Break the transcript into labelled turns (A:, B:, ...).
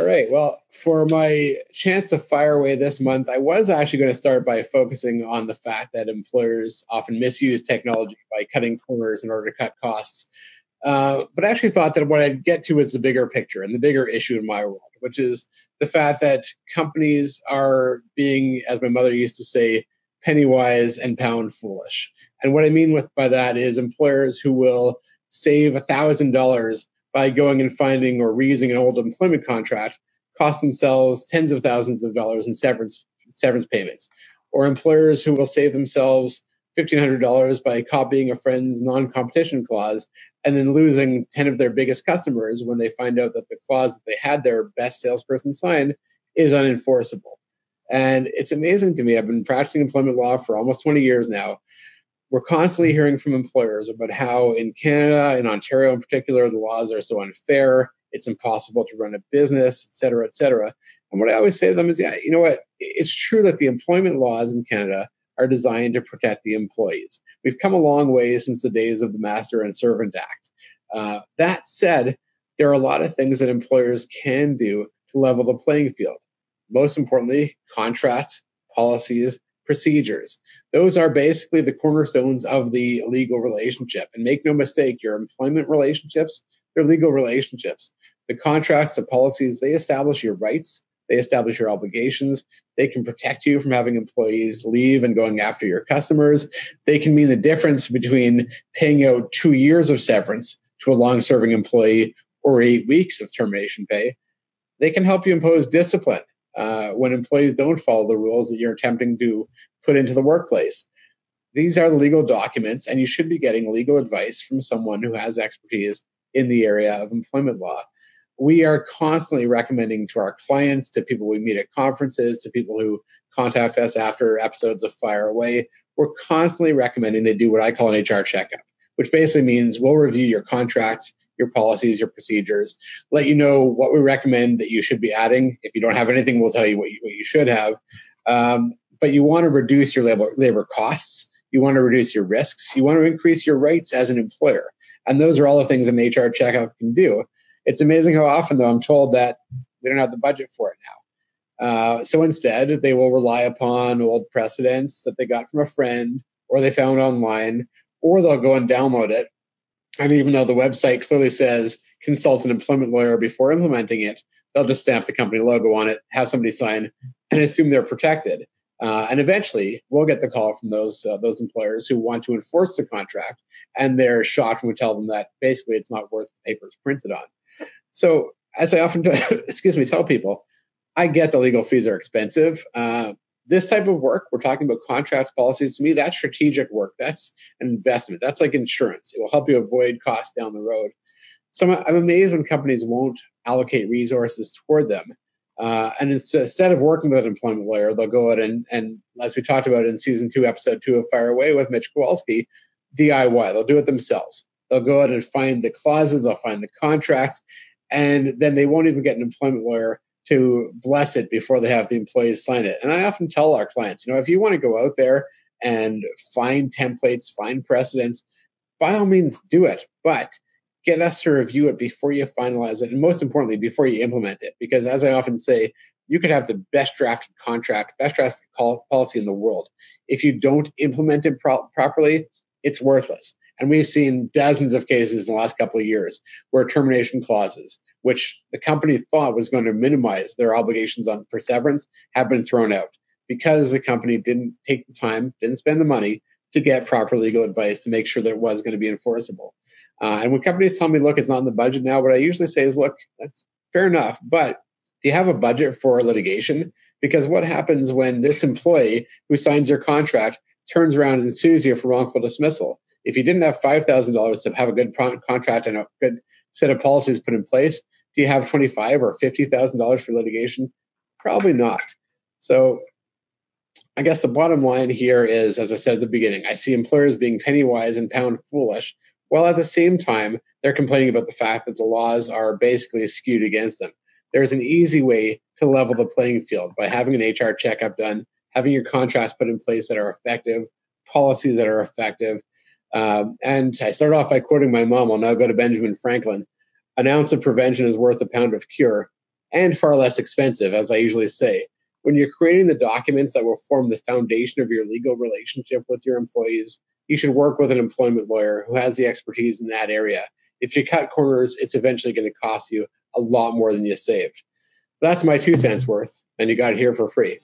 A: All right. Well, for my chance to fire away this month, I was actually going to start by focusing on the fact that employers often misuse technology by cutting corners in order to cut costs. But I actually thought that what I'd get to is the bigger picture and the bigger issue in my world, which is the fact that companies are being, as my mother used to say, penny wise and pound foolish. And what I mean by that is employers who will save $1,000 by going and finding or reusing an old employment contract cost themselves tens of thousands of dollars in severance payments, or employers who will save themselves $1,500 by copying a friend's non-competition clause and then losing 10 of their biggest customers when they find out that the clause that they had their best salesperson sign is unenforceable. And it's amazing to me. I've been practicing employment law for almost 20 years now. We're constantly hearing from employers about how in Canada, in Ontario in particular, the laws are so unfair, it's impossible to run a business, et cetera, et cetera. And what I always say to them is, yeah, you know what? It's true that the employment laws in Canada are designed to protect the employees. We've come a long way since the days of the Master and Servant Act. That said, there are a lot of things that employers can do to level the playing field. Most importantly, contracts, policies, procedures. Those are basically the cornerstones of the legal relationship. And make no mistake, your employment relationships, they're legal relationships. The contracts, the policies, they establish your rights, they establish your obligations. They can protect you from having employees leave and going after your customers. They can mean the difference between paying out 2 years of severance to a long-serving employee or 8 weeks of termination pay. They can help you impose discipline when employees don't follow the rules that you're attempting to put into the workplace. These are the legal documents, and you should be getting legal advice from someone who has expertise in the area of employment law. We are constantly recommending to our clients, to people we meet at conferences, to people who contact us after episodes of Fire Away, we're constantly recommending they do what I call an HR checkup, which basically means we'll review your contracts, your policies, your procedures, let you know what we recommend that you should be adding. If you don't have anything, we'll tell you what you should have. But you want to reduce your labor costs. You want to reduce your risks. You want to increase your rights as an employer. And those are all the things an HR checkup can do. It's amazing how often, though, I'm told that we don't have the budget for it now. So instead, they will rely upon old precedents that they got from a friend or they found online, or they'll go and download it. And even though the website clearly says consult an employment lawyer before implementing it, they'll just stamp the company logo on it, have somebody sign, and assume they're protected. And eventually, we'll get the call from those employers who want to enforce the contract, and they're shocked when we tell them that basically it's not worth the paper it's printed on. So, as I often tell people, I get the legal fees are expensive. This type of work, we're talking about contracts, policies, to me, that's strategic work. That's an investment. That's like insurance. It will help you avoid costs down the road. So I'm amazed when companies won't allocate resources toward them. And instead of working with an employment lawyer, they'll go out and as we talked about in season 2, episode 2 of Fire Away with Mitch Kowalski, DIY. They'll do it themselves. They'll go out and find the clauses, they'll find the contracts, and then they won't even get an employment lawyer to bless it before they have the employees sign it. And I often tell our clients, if you want to go out there and find templates, find precedents, by all means do it. But get us to review it before you finalize it. And most importantly, before you implement it. Because as I often say, you could have the best drafted contract, best drafted policy in the world. If you don't implement it properly, it's worthless. And we've seen dozens of cases in the last couple of years where termination clauses, which the company thought was going to minimize their obligations for severance, have been thrown out because the company didn't take the time, didn't spend the money to get proper legal advice to make sure that it was going to be enforceable. And when companies tell me, look, it's not in the budget now, what I usually say is, look, that's fair enough, but do you have a budget for litigation? Because what happens when this employee who signs your contract turns around and sues you for wrongful dismissal? If you didn't have $5,000 to have a good contract and a good set of policies put in place, do you have $25,000 or $50,000 for litigation? Probably not. So I guess the bottom line here is, as I said at the beginning, I see employers being penny wise and pound foolish, while at the same time, they're complaining about the fact that the laws are basically skewed against them. There's an easy way to level the playing field by having an HR checkup done, having your contracts put in place that are effective, policies that are effective. And I started off by quoting my mom. I'll now go to Benjamin Franklin. An ounce of prevention is worth a pound of cure. and far less expensive, as I usually say. When you're creating the documents that will form the foundation of your legal relationship with your employees, you should work with an employment lawyer who has the expertise in that area. If you cut corners, it's eventually going to cost you a lot more than you saved. That's my 2 cents worth, and you got it here for free.